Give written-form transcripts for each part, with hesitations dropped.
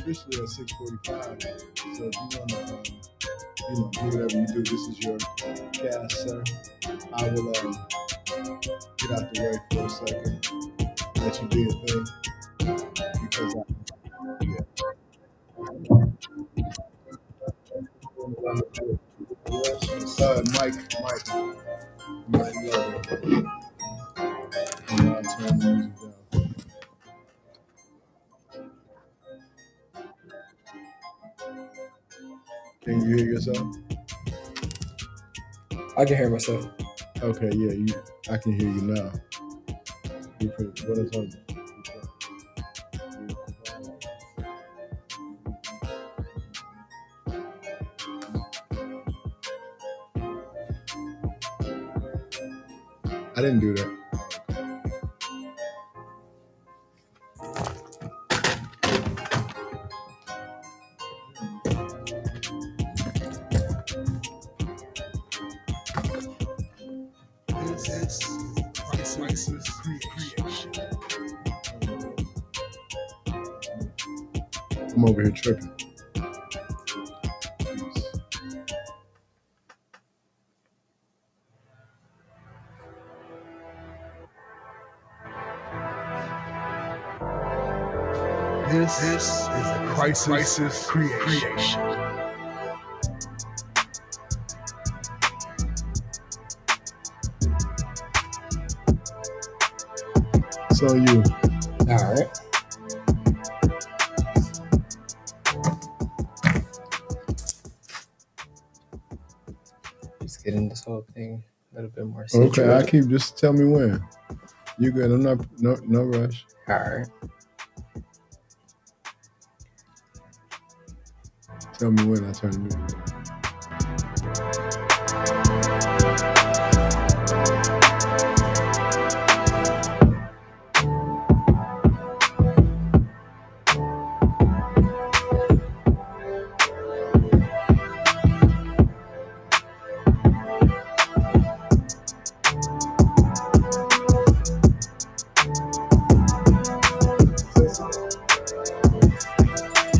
officially at 6:45. So if you want to, do whatever you do, this is your cast, sir. I will get out the way for a second, let you do your thing, because Mike, Mike Love it. And I'll turn the music down. Can you hear yourself? I can hear myself. Okay, yeah, I can hear you now. What is on? I didn't do that. I'm over here tripping. This is a crisis creation. It's on you. All right. Just getting this whole thing a little bit more situated. Okay, just tell me when. You good? I'm not no rush. All right. Tell me when I turn the music on.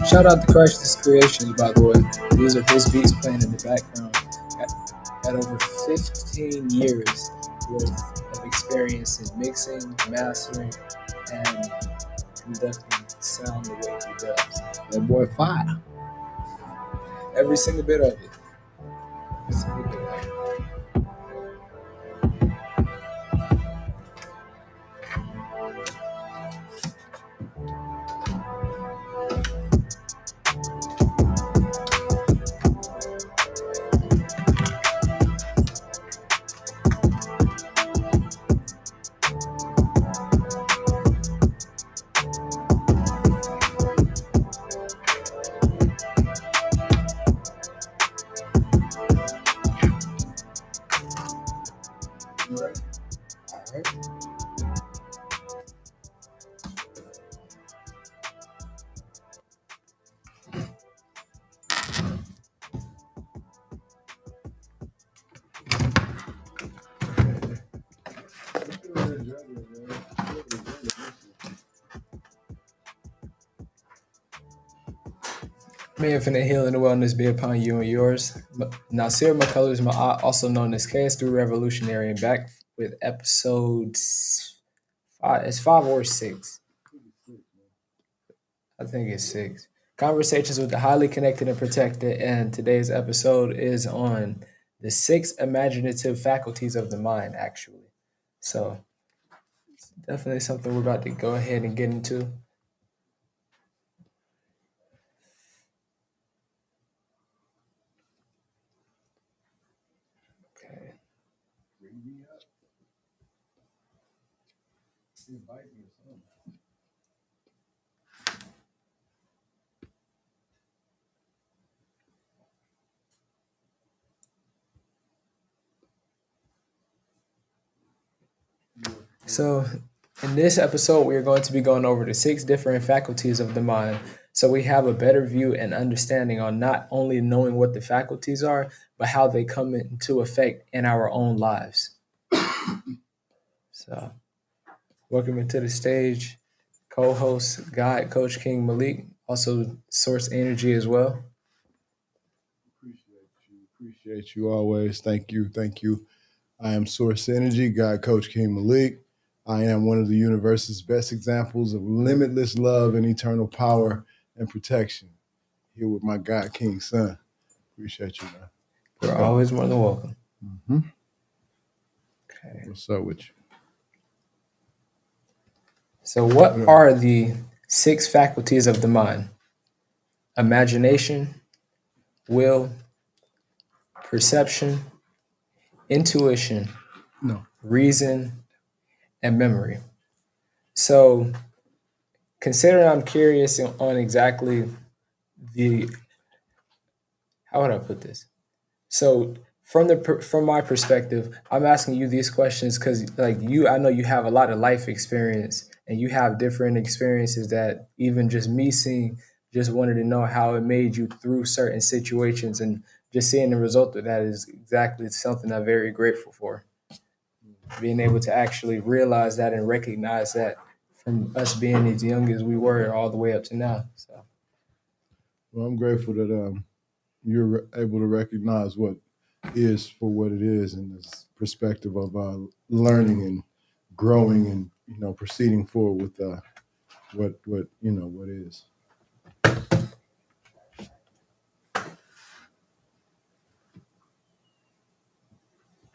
Shout out to Crisis Creations, by the way. These are his beats playing in the background. Got over 15 years worth of experience in mixing, mastering, and conducting sound the way he does. That boy fire. Every single bit of it. Every single bit of it. May infinite healing and wellness be upon you and yours. Nasir McCullers, also known as KS3 Revolutionary, and back with episodes 5. It's 5 or 6. I think it's 6. Conversations with the highly connected and protected, and today's episode is on the 6 imaginative faculties of the mind, actually. So, it's definitely something we're about to go ahead and get into. Okay. So, in this episode, we are going to be going over the 6 different faculties of the mind. So we have a better view and understanding on not only knowing what the faculties are, but how they come into effect in our own lives. So, welcome into the stage, co-host, God, Coach King Malik, also Source Energy as well. Appreciate you always. Thank you. Thank you. I am Source Energy, God Coach King Malik. I am one of the universe's best examples of limitless love and eternal power and protection. Here with my God King son. Appreciate you, man. You're always more than welcome. Mm-hmm. Okay. What's up with you? So, what are the 6 faculties of the mind? Imagination, will, perception, intuition, No. reason, and memory. So, considering I'm curious on exactly the, how would I put this? So, from my perspective, I'm asking you these questions because, like you, I know you have a lot of life experience, and you have different experiences that even just me seeing, just wanted to know how it made you through certain situations, and just seeing the result of that is exactly something I'm very grateful for. Being able to actually realize that and recognize that from us being as young as we were all the way up to now. So, Well, I'm grateful that you're able to recognize what is for what it is in this perspective of learning and growing and proceeding forward with what is.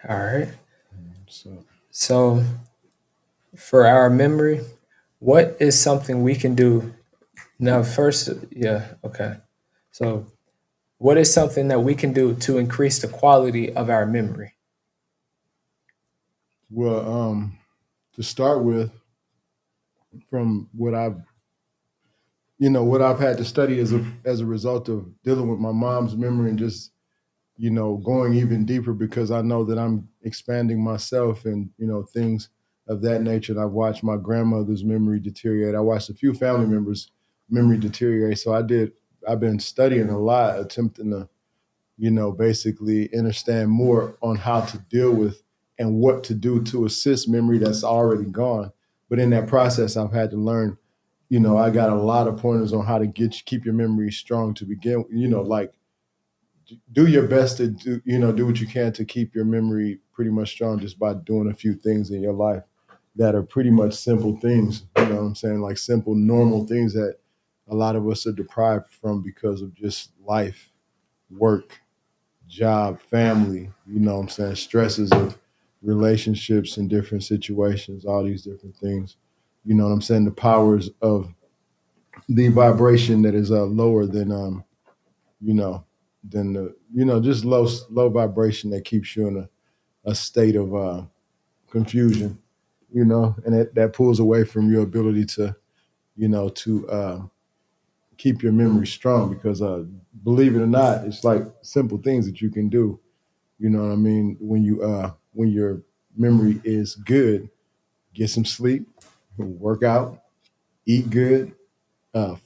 all right. So So, for our memory, what is something we can do now? First, yeah, okay. So, what is something that we can do to increase the quality of our memory? well, to start with, from what I've had to study as a result of dealing with my mom's memory and just going even deeper because I know that I'm expanding myself and things of that nature. And I've watched my grandmother's memory deteriorate. I watched a few family members' memory deteriorate. So I've been studying a lot, attempting to basically understand more on how to deal with and what to do to assist memory that's already gone. But in that process, I've had to learn. I got a lot of pointers on how to keep your memory strong to begin. Like do your best to do what you can to keep your memory pretty much strong just by doing a few things in your life that are pretty much simple things. You know what I'm saying? Like simple, normal things that a lot of us are deprived from because of just life, work, job, family, what I'm saying, stresses of relationships and different situations, all these different things. You know what I'm saying? The powers of the vibration that is lower than you know, than the just low vibration that keeps you in a state of confusion, and that pulls away from your ability to keep your memory strong because believe it or not, it's like simple things that you can do. You know what I mean? When your memory is good, get some sleep, work out, eat good,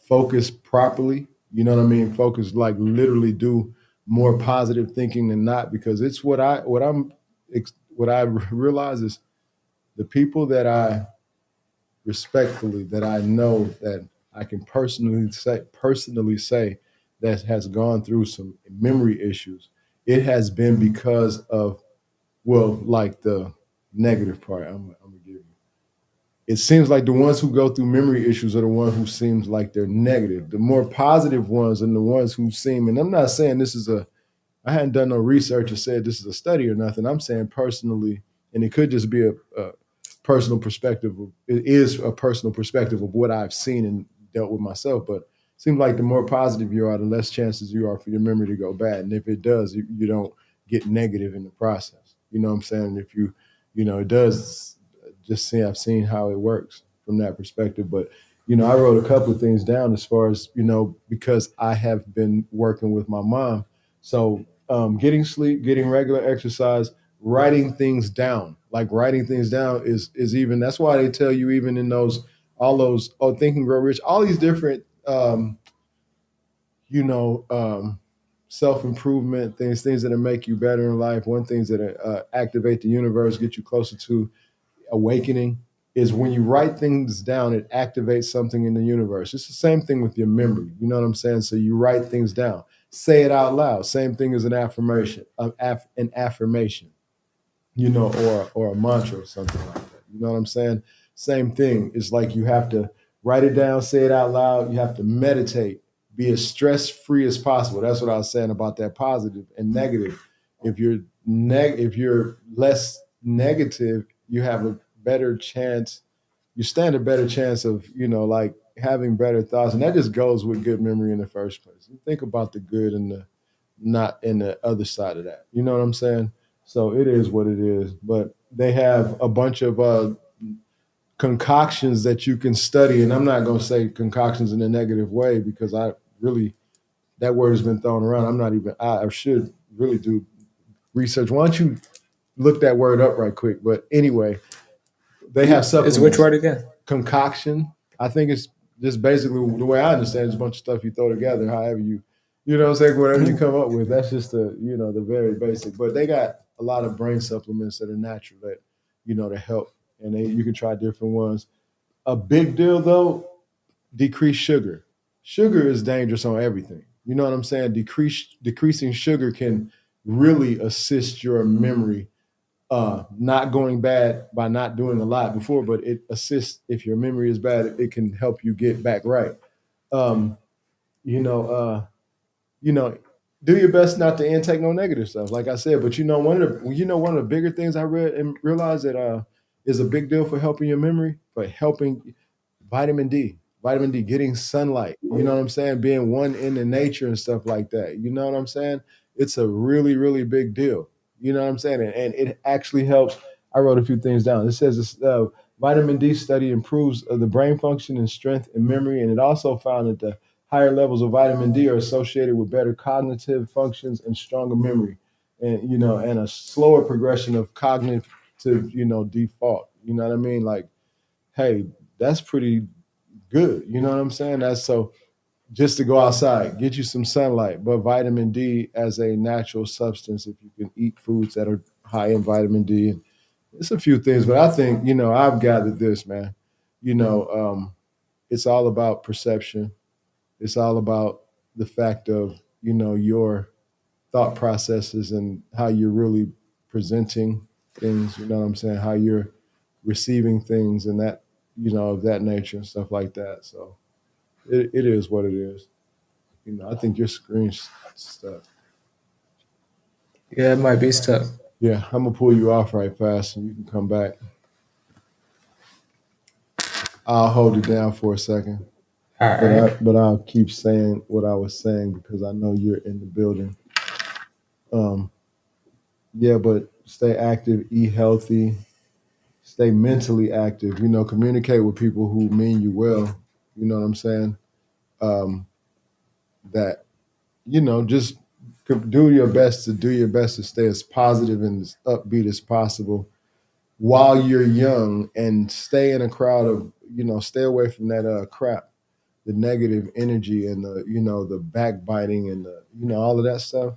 focus properly. You know what I mean? Focus, like literally do more positive thinking than not, because it's what I realize is the people that I respectfully that I know that I can personally say that has gone through some memory issues. It has been because of, well, like the negative part. I'm gonna give you. It seems like the ones who go through memory issues are the ones who seems like they're negative. The more positive ones and the ones who seem, and I'm not saying this is I hadn't done no research or said this is a study or nothing. I'm saying personally, and it could just be a personal perspective. It is a personal perspective of what I've seen and dealt with myself. But it seems like the more positive you are, the less chances you are for your memory to go bad. And if it does, you don't get negative in the process. You know what I'm saying? If it does. Just see, I've seen how it works from that perspective. But I wrote a couple of things down as far as because I have been working with my mom. So getting sleep, getting regular exercise, writing things down. Like writing things down is even, that's why they tell you, even in those all those Think and Grow Rich, all these different you know self improvement things that make you better in life. One things that activate the universe, get you closer to awakening. is when you write things down, it activates something in the universe. It's the same thing with your memory. You know what I'm saying? So you write things down, say it out loud. Same thing as an affirmation, an affirmation, or a mantra or something like that. You know what I'm saying? Same thing. It's like you have to write it down, say it out loud. You have to meditate, be as stress free as possible. That's what I was saying about that positive and negative. If you're less negative, you have a better chance. You stand a better chance of like having better thoughts, and that just goes with good memory in the first place. You think about the good and the not in the other side of that. You know what I'm saying? So it is what it is. But they have a bunch of concoctions that you can study, and I'm not going to say concoctions in a negative way because I really that word has been thrown around. I'm not even. I should really do research. Why don't you look that word up right quick? But anyway, they have Is which supplements. word again? Concoction. I think it's just basically the way I understand it, it's a bunch of stuff you throw together, however you know what I'm saying, whatever you come up with. That's just the very basic. But they got a lot of brain supplements that are natural that, to help. And you can try different ones. A big deal though, decrease sugar. Sugar is dangerous on everything. You know what I'm saying? Decreasing sugar can really assist your memory not going bad by not doing a lot before, but it assists if your memory is bad, it can help you get back right. Um, you know, uh, you know, do your best not to intake no negative stuff, like I said. But one of the bigger things I read and realized that is a big deal for helping your memory, for helping vitamin D. Vitamin D, getting sunlight. You know what I'm saying? Being one in the nature and stuff like that. You know what I'm saying? It's a really, really big deal. You know what I'm saying? And it actually helps. I wrote a few things down. It says this vitamin D study improves the brain function and strength and memory. And it also found that the higher levels of vitamin D are associated with better cognitive functions and stronger memory. And a slower progression of cognitive, default. You know what I mean? Like, hey, that's pretty good. You know what I'm saying? That's so just to go outside, get you some sunlight, but vitamin D as a natural substance, if you can eat foods that are high in vitamin D. And it's a few things, but I think, I've gathered this, man. You know, it's all about perception. It's all about the fact of, your thought processes and how you're really presenting things, you know what I'm saying? How you're receiving things and that, of that nature and stuff like that. So it is what it is. I think your screen's stuck. Yeah, it might be stuck. Yeah, I'm gonna pull you off right fast, and you can come back. I'll hold it down for a second, All right. but I'll keep saying what I was saying because I know you're in the building. Um, yeah, but stay active, eat healthy, stay mentally active. Communicate with people who mean you well. You know what I'm saying? Um, that just do your best to stay as positive and as upbeat as possible while you're young, and stay in a crowd of stay away from that crap, the negative energy and the backbiting and the all of that stuff,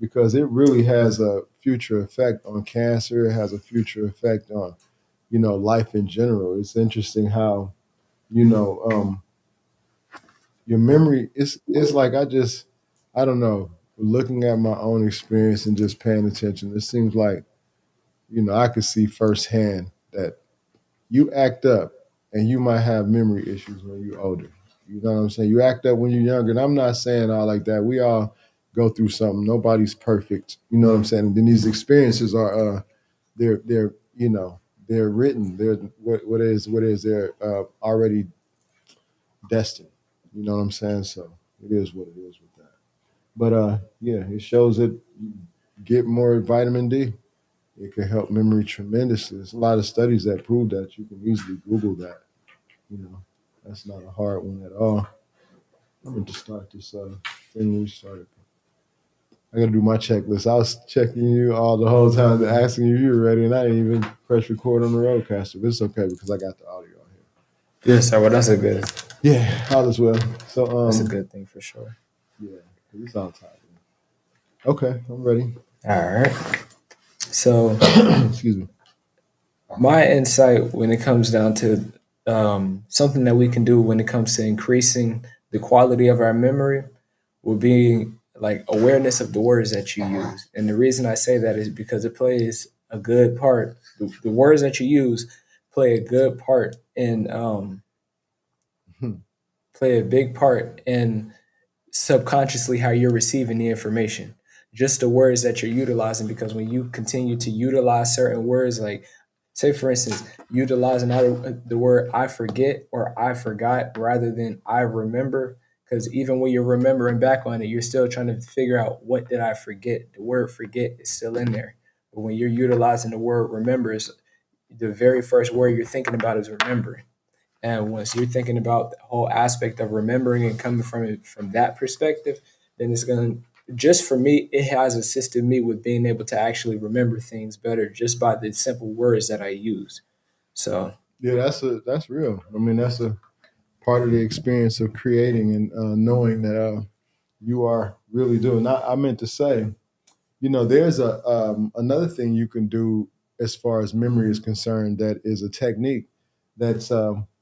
because it really has a future effect on cancer. It has a future effect on life in general. It's interesting how you know your memory it's like I don't know, looking at my own experience and just paying attention, it seems like I could see firsthand that you act up and you might have memory issues when you're older. You know what I'm saying? You act up when you're younger. And I'm not saying all like that. We all go through something. Nobody's perfect. You know what I'm saying? And then these experiences are they're they're written. They're what is they're already destined. You know what I'm saying? So it is what it is with that. But yeah, it shows that you get more vitamin D. It can help memory tremendously. There's a lot of studies that prove that. You can easily Google that. You know, that's not a hard one at all. I'm going to start this thing we started. I got to do my checklist. I was checking you all the whole time, asking you if you were ready, and I didn't even press record on the roadcaster. But it's okay because I got the audio on here. Yes, sir. Well, that's a good. Yeah, all is well. So That's a good thing for sure. yeah, it's all time. Okay, I'm ready. All right. So Excuse me. My insight when it comes down to something that we can do when it comes to increasing the quality of our memory will be like awareness of the words that you use. And the reason I say that is because it plays a good part. The words that you use play a good part in play a big part in subconsciously how you're receiving the information, just the words that you're utilizing. Because when you continue to utilize certain words, like say for instance utilizing the word I forget or I forgot rather than I remember, because even when you're remembering back on it, you're still trying to figure out what did I forget. The word forget is still in there, but when you're utilizing the word remembers, the very first word you're thinking about is remembering. And once you're thinking about the whole aspect of remembering and coming from it from that perspective, then it's going to, just for me, it has assisted me with being able to actually remember things better just by the simple words that I use. So, Yeah, that's real. I mean, that's a part of the experience of creating and knowing that you are really doing. I meant to say, there's a another thing you can do as far as memory is concerned. That is a technique that's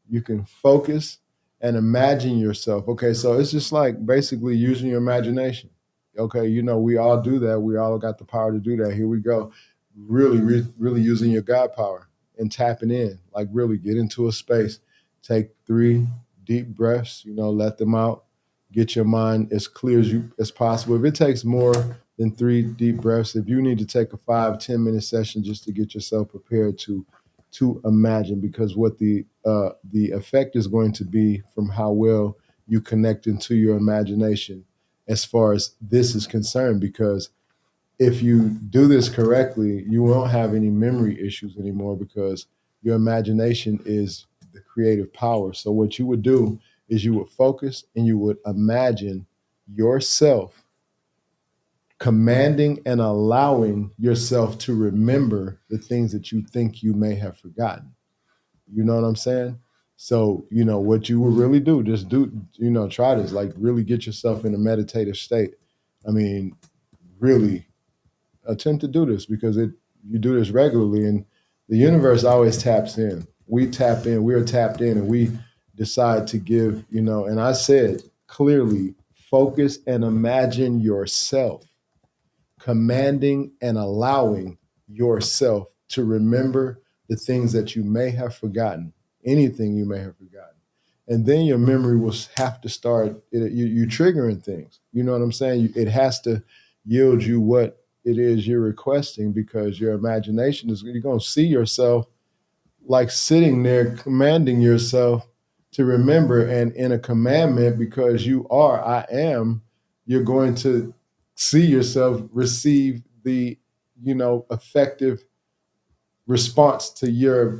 you can focus and imagine yourself. Okay, so it's just like basically using your imagination. Okay, we all do that. We all got the power to do that. Here we go. Really, really using your God power and tapping in. Like really get into a space. Take 3 deep breaths. Let them out. Get your mind as clear as possible. If it takes more than 3 deep breaths, if you need to take a 5-10 minute session just to get yourself prepared to imagine, because what the effect is going to be from how well you connect into your imagination as far as this is concerned. Because if you do this correctly, you won't have any memory issues anymore, because your imagination is the creative power. So what you would do is you would focus and you would imagine yourself commanding and allowing yourself to remember the things that you think you may have forgotten. You know what I'm saying? So, what you would really do, just try this, like really get yourself in a meditative state. I mean, really attempt to do this, because you do this regularly and the universe always taps in. We tap in, we are tapped in, and we decide to give, and I said clearly, focus and imagine yourself commanding and allowing yourself to remember the things that you may have forgotten, anything you may have forgotten. And then your memory will have to start, you triggering things. You know what I'm saying? It has to yield you what it is you're requesting, because your imagination is, you're going to see yourself like sitting there commanding yourself to remember. And in a commandment, because you are I am, you're going to see yourself receive the effective response to your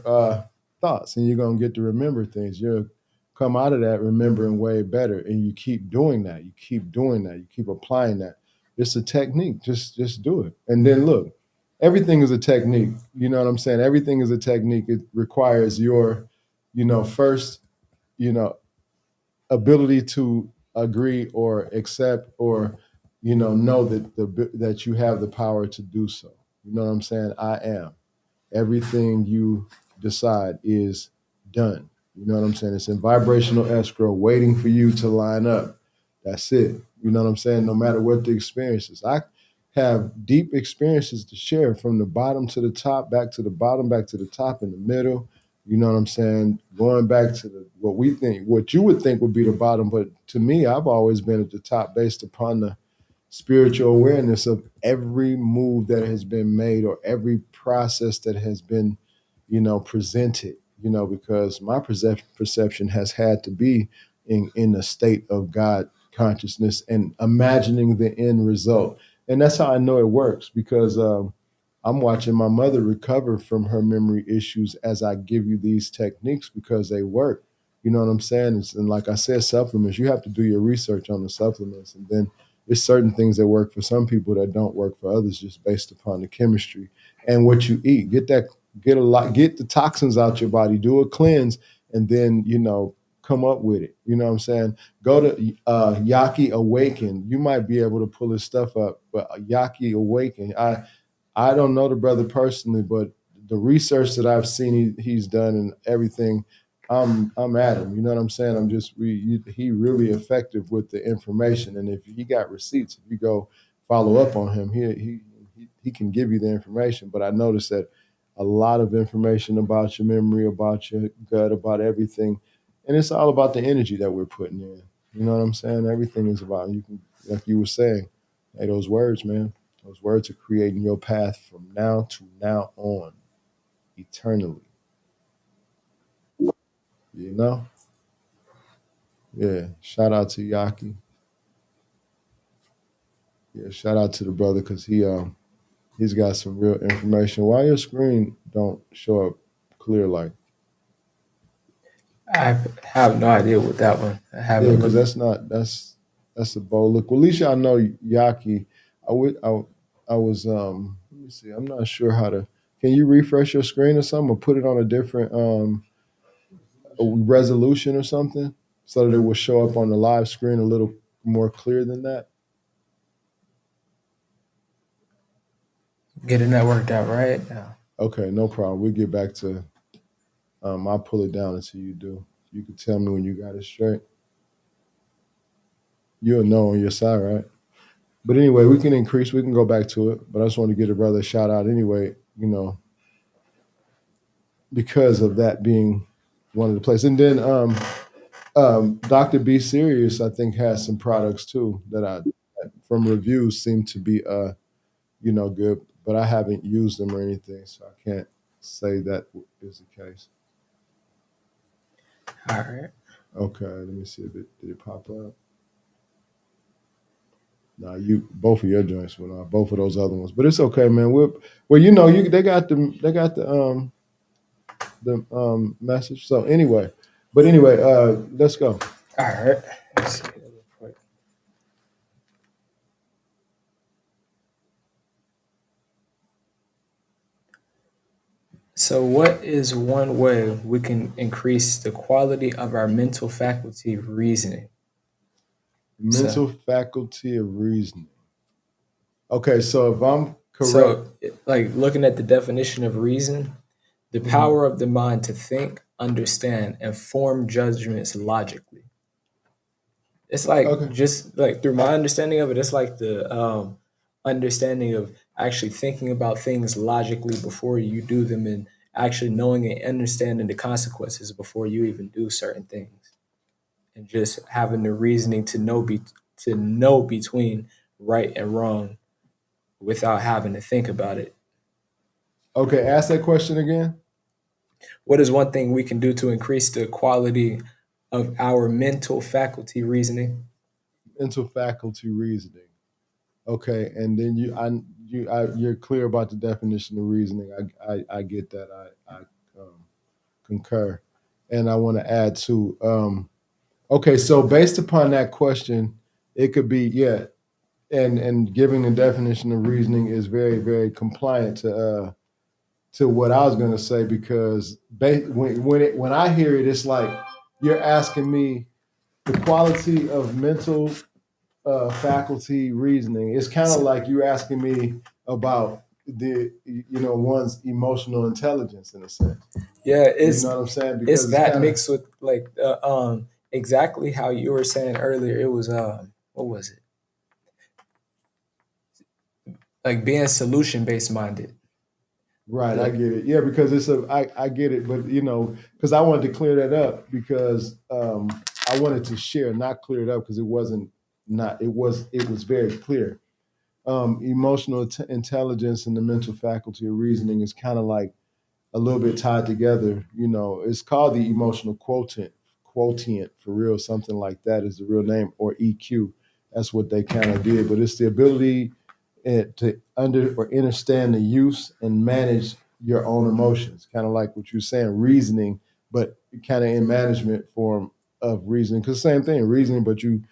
thoughts, and you're going to get to remember things. You'll come out of that remembering way better, and you keep doing that, you keep doing that, you keep applying that. It's a technique. Just do it. And then look, everything is a technique. You know what I'm saying? Everything is a technique. It requires your first you know ability to agree or accept, or know that you have the power to do so. You know what I'm saying? I am. Everything you decide is done. You know what I'm saying? It's in vibrational escrow waiting for you to line up. That's it. You know what I'm saying? No matter what the experience is. I have deep experiences to share, from the bottom to the top, back to the bottom, back to the top, in the middle. You know what I'm saying? Going back to what you would think would be the bottom. But to me, I've always been at the top based upon the spiritual awareness of every move that has been made, or every process that has been, presented, because my perception has had to be in a state of God consciousness and imagining the end result. And that's how I know it works, because I'm watching my mother recover from her memory issues as I give you these techniques, because they work. You know what I'm saying? And like I said, supplements, you have to do your research on the supplements. And then there's certain things that work for some people that don't work for others, just based upon the chemistry and what you eat. Get the toxins out your body, do a cleanse, and then, come up with it. You know what I'm saying? Go to Yaki Awaken. You might be able to pull his stuff up, but Yaki Awaken. I don't know the brother personally, but the research that I've seen he's done and everything, I'm at him. You know what I'm saying? He really effective with the information, and if he got receipts, if you go follow up on him, he can give you the information. But I noticed that a lot of information about your memory, about your gut, about everything, and it's all about the energy that we're putting in. You know what I'm saying? Everything is about you can, like you were saying, hey, those words, man. Those words are creating your path from now to now on, eternally. You know? Yeah. Shout out to Yaki. Yeah. Shout out to the brother because he's got some real information. Why your screen don't show up clear like? I have no idea what that one. I Yeah, haven't because looked. that's a bold look. Well, at least y'all know Yaki. I would I was let me see. I'm not sure how to. Can you refresh your screen or something, or put it on a different a resolution or something, so that it will show up on the live screen a little more clear than that? Getting that worked out right now. Okay, no problem. We'll get back to. I'll pull it down until you do. You can tell me when you got it straight. You'll know on your side, right? But anyway, we can increase. We can go back to it. But I just want to give a brother a shout out anyway. Because of that being one of the places. And then Dr. B Serious, I think, has some products too that from reviews seem to be good, but I haven't used them or anything, so I can't say that is the case. All right. Okay, let me see if did it pop up. No, you both of your joints went off, both of those other ones, but it's okay, man. Well, they got the message. So anyway, but anyway, let's go. All right. Let's see real quick. So, what is one way we can increase the quality of our mental faculty of reasoning? So, Mental faculty of reasoning. Okay, so if I'm correct, so like looking at the definition of reason, the mhm, power of the mind to think, understand, and form judgments logically. It's like okay, just like through my understanding of it, it's like the understanding of actually thinking about things logically before you do them and actually knowing and understanding the consequences before you even do certain things and just having the reasoning to know between right and wrong without having to think about it. okay. Ask that question again. What is one thing we can do to increase the quality of our mental faculty reasoning? Mental faculty reasoning. Okay, and then you're clear about the definition of reasoning. I get that. I concur, and I want to add to. Okay, so based upon that question, it could be yeah, and giving the definition of reasoning is very very compliant to what I was going to say because when I hear it, it's like you're asking me the quality of mental faculty reasoning. It's kind of So, like you're asking me about one's emotional intelligence in a sense. yeah, You know what I'm saying? it's Because it's that kind of mixed with like exactly how you were saying earlier. It was what was it? Like being solution based minded. right. I Like get it. Yeah, because I get it, but because I wanted to clear that up because I wanted to share, not clear it up because it wasn't not it was very clear. Emotional intelligence and the mental faculty of reasoning is kind of like a little bit tied together. It's called the emotional quotient for real, something like that is the real name, or EQ. That's what they kind of did. But it's the ability to under or understand the use and manage your own emotions, kind of like what you're saying, reasoning, but kind of in management form of reasoning. Because same thing, reasoning, but you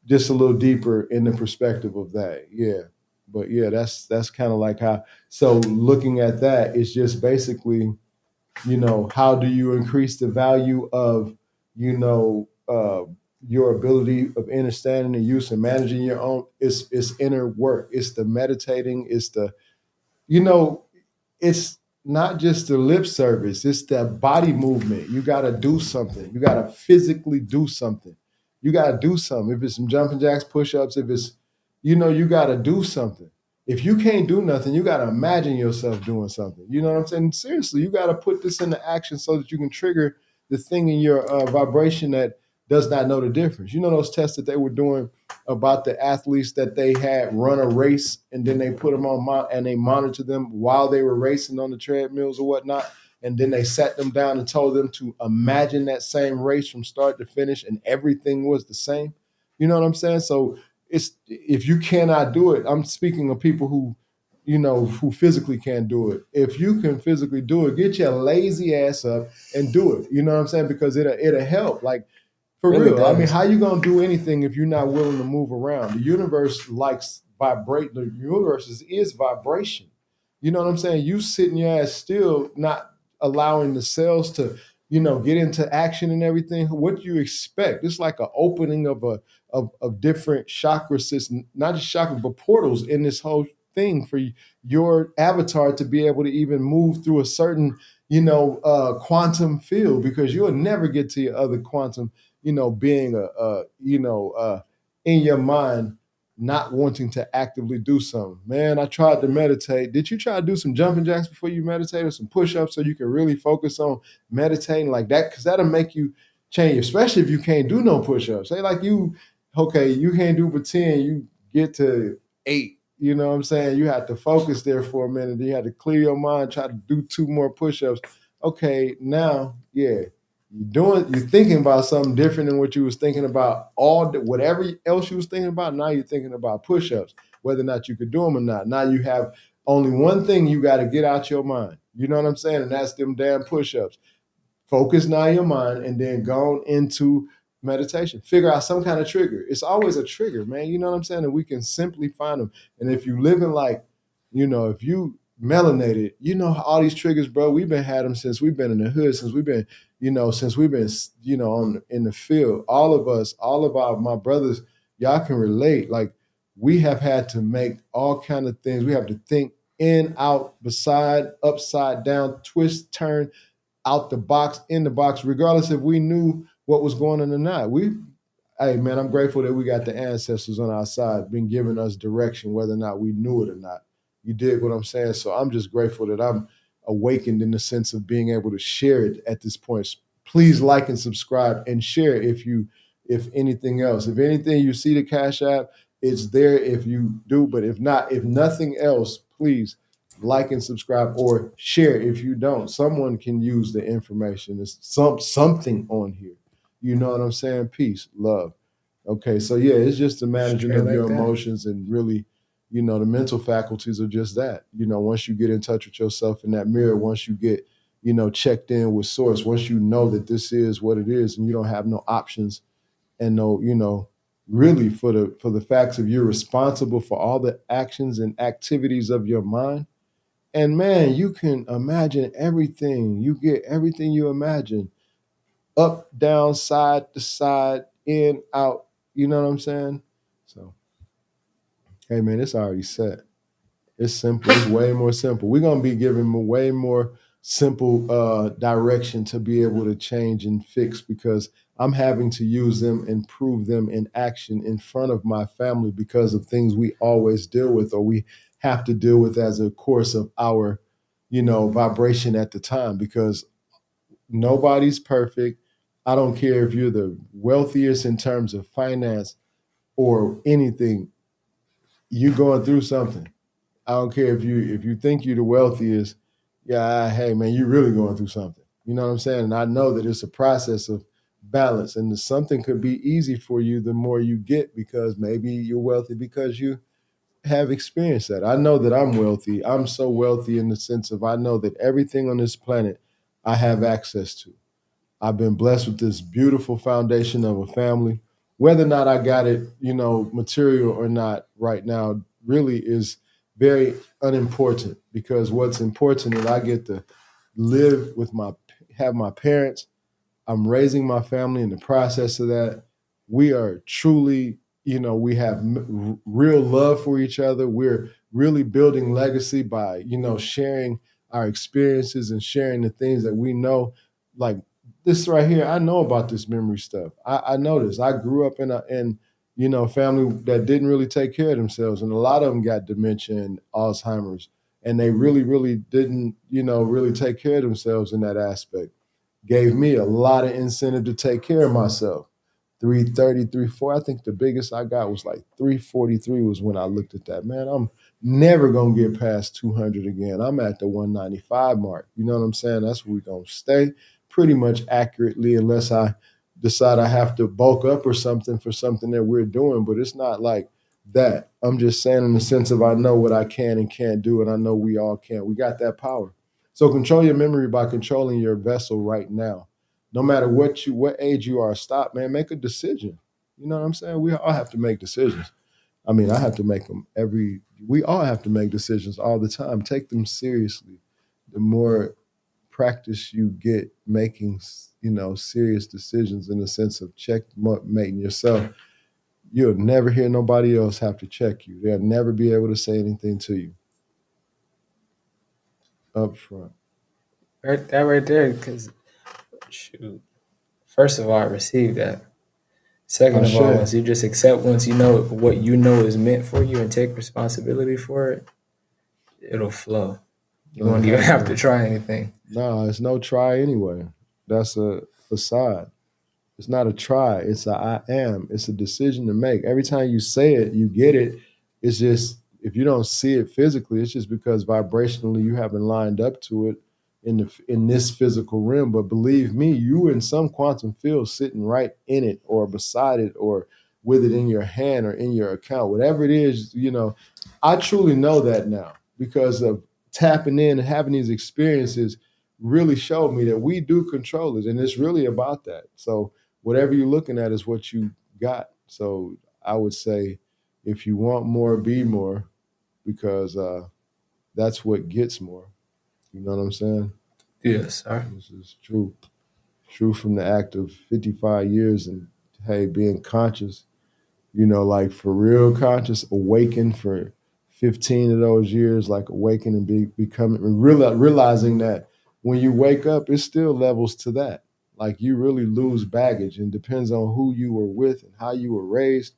just a little deeper in the perspective of that. Yeah. But yeah, that's kind of like how. So looking at that, it's just basically how do you increase the value of you know uh, your ability of understanding the use and managing your own. It's inner work. It's the meditating. It's the you know it's not just the lip service, it's that body movement. You got to do something. You got to physically do something. You got to do something. If it's some jumping jacks, push ups, if it's, you got to do something. If you can't do nothing, you got to imagine yourself doing something. You know what I'm saying? Seriously, you got to put this into action so that you can trigger the thing in your vibration that does not know the difference. You know those tests that they were doing about the athletes that they had run a race and then they put them on and they monitored them while they were racing on the treadmills or whatnot. And then they sat them down and told them to imagine that same race from start to finish and everything was the same. You know what I'm saying? So it's if you cannot do it, I'm speaking of people who physically can't do it. If you can physically do it, get your lazy ass up and do it. You know what I'm saying? Because it'll help. Like for Really real. I mean, does. how you gonna do anything if you're not willing to move around? The universe likes vibrate. The universe is vibration. You know what I'm saying? You sitting your ass still, not allowing the cells to, get into action and everything. What do you expect? It's like an opening of different chakra systems, not just chakras, but portals in this whole thing for your avatar to be able to even move through a certain, quantum field because you'll never get to your other quantum being in your mind, not wanting to actively do something. Man, I tried to meditate. Did you try to do some jumping jacks before you meditate or some push-ups so you can really focus on meditating like that? Because that'll make you change, especially if you can't do no push-ups. Say like you can't do but 10, you get to 8. You know what I'm saying? You have to focus there for a minute. Then you have to clear your mind, try to do 2 more push-ups. Okay, now, yeah, you're thinking about something different than what you was thinking about whatever else you was thinking about. Now you're thinking about push-ups, whether or not you could do them or not. Now you have only one thing you got to get out your mind. You know what I'm saying? And that's them damn push-ups. Focus now your mind and then go into meditation. Figure out some kind of trigger. It's always a trigger, man. You know what I'm saying? And we can simply find them. And if you live in if you melanated, all these triggers, bro. We've been had them since we've been in the hood, since we've been, in the field. All of us, all of my brothers, y'all can relate. Like we have had to make all kind of things. We have to think in, out, beside, upside down, twist, turn, out the box, in the box, regardless if we knew what was going on or not. Hey man, I'm grateful that we got the ancestors on our side, been giving us direction, whether or not we knew it or not. You dig what I'm saying? So I'm just grateful that I'm awakened in the sense of being able to share it at this point. Please like and subscribe and share if anything else. If anything, you see the Cash App, it's there if you do, but if not, if nothing else, please like and subscribe or share if you don't. Someone can use the information. There's something on here. You know what I'm saying? Peace, love. Okay, so yeah, it's just the managing Straight of like your that. emotions and really, the mental faculties are just that. Once you get in touch with yourself in that mirror, once you get, checked in with source, once you know that this is what it is and you don't have no options and no, really for the facts of you're responsible for all the actions and activities of your mind. And man, you can imagine everything. You get everything you imagine up, down, side to side, in, out. You know what I'm saying? So, hey man, it's already set. It's simple. It's way more simple. We're gonna be giving way more simple direction to be able to change and fix because I'm having to use them and prove them in action in front of my family because of things we always deal with or we have to deal with as a course of our, vibration at the time because nobody's perfect. I don't care if you're the wealthiest in terms of finance or anything, you're going through something. I don't care if you think you're the wealthiest. Yeah, hey man, you're really going through something. You know what I'm saying? And I know that it's a process of balance, and something could be easy for you the more you get because maybe you're wealthy because you have experienced that. I know that I'm wealthy. I'm so wealthy in the sense of I know that everything on this planet I have access to. I've been blessed with this beautiful foundation of a family. Whether or not I got it, material or not right now really is very unimportant because what's important is I get to live with have my parents. I'm raising my family in the process of that. We are truly, we have real love for each other. We're really building legacy by, sharing our experiences and sharing the things that we know. Like this right here, I know about this memory stuff. I know this. I grew up in family that didn't really take care of themselves, and a lot of them got dementia and Alzheimer's, and they really, really didn't, really take care of themselves in that aspect. Gave me a lot of incentive to take care of myself. 330, 34. I think the biggest I got was like 343 was when I looked at that. Man, I'm never gonna get past 200 again. I'm at the 195 mark. You know what I'm saying? That's where we're gonna stay pretty much accurately, unless I decide I have to bulk up or something for something that we're doing. But it's not like that. I'm just saying in the sense of I know what I can and can't do, and I know we all can. We got that power. So control your memory by controlling your vessel right now. No matter what age you are, stop, man. Make a decision. You know what I'm saying? We all have to make decisions. I mean, I have to make them every. We all have to make decisions all the time. Take them seriously. The more practice you get making, serious decisions in the sense of checkmating yourself, you'll never hear nobody else have to check you. They'll never be able to say anything to you up front. Right, that right there, because shoot. First of all, I received that. Second of all, Ashe. once you just accept, once you know what you know is meant for you and take responsibility for it, it'll flow. You No, it won't even has have to to. try anything. No, it's no try anyway. That's a facade. It's not a try. It's a I am. It's a decision to make. Every time you say it, you get it. It's just if you don't see it physically, it's just because vibrationally you haven't lined up to it in this physical realm. But believe me, you in some quantum field sitting right in it or beside it or with it in your hand or in your account, whatever it is, I truly know that now because of tapping in and having these experiences really showed me that we do control it. And it's really about that. So whatever you're looking at is what you got. So I would say if you want more, be more, because that's what gets more. You know what I'm saying? Yes, sir. This is true. True from the act of 55 years and hey, being conscious, like for real conscious, awakened for 15 of those years, like awaken and becoming, realizing that when you wake up, it still levels to that. Like you really lose baggage and depends on who you were with and how you were raised.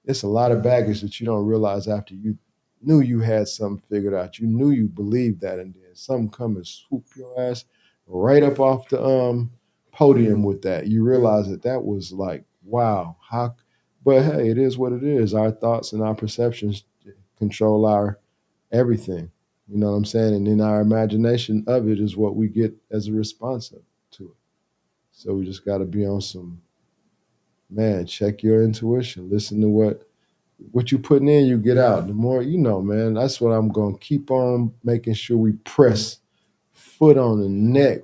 It's a lot of baggage that you don't realize after you knew you had something figured out. You knew you believed that, and then something come and swoop your ass right up off the podium with that. You realize that was like, wow, how. But hey, it is what it is. Our thoughts and our perceptions control our everything. You know what I'm saying? And then our imagination of it is what we get as a response to it. So we just got to be on some, man, check your intuition, listen to what you putting in, you get out. The more man. That's what I'm gonna keep on making sure we press. Foot on the neck,